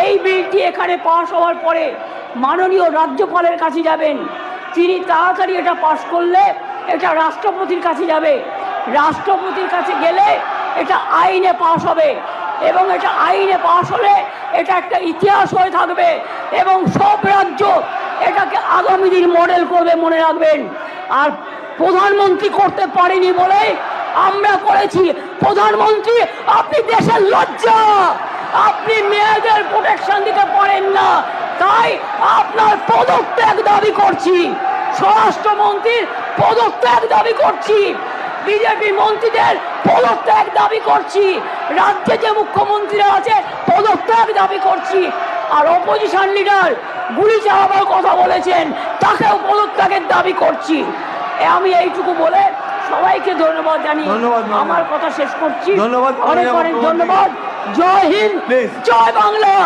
এই বিলটি এখানে পাশ হওয়ার পরে মাননীয় রাজ্যপালের কাছে যাবেন। তিনি তাড়াতাড়ি এটা পাশ করলে এটা রাষ্ট্রপতির কাছে যাবে। রাষ্ট্রপতির কাছে গেলে এটা আইনে পাশ হবে এবং এটা আইনে পাশ হলে এটা একটা ইতিহাস হয়ে থাকবে এবং সব রাজ্য এটাকে আগামী দিন মডেল করবে, মনে রাখবেন। আর প্রধানমন্ত্রী করতে পারেনি বলে আমরা করেছি। প্রধানমন্ত্রী, আপনি দেশের লজ্জা, আপনি মেয়েদের প্রোটেকশন দিতে পারেন না, তাই আপনার পদত্যাগ দাবি করছি। স্বরাষ্ট্রমন্ত্রীর পদত্যাগ দাবি করছি, বিজেপি মন্ত্রীদের পদত্যাগ দাবি করছি, রাজ্যে যে মুখ্যমন্ত্রীরা আছে পদত্যাগ দাবি করছি। আর অপোজিশন লিডার গুলি চালাবার কথা বলেছেন, তাকেও পদত্যাগের দাবি করছি। আমি এইটুকু বলে সবাইকে ধন্যবাদ জানিয়ে আমার কথা শেষ করছি। অনেক অনেক ধন্যবাদ। জয় হিন্দ, জয় বাংলা।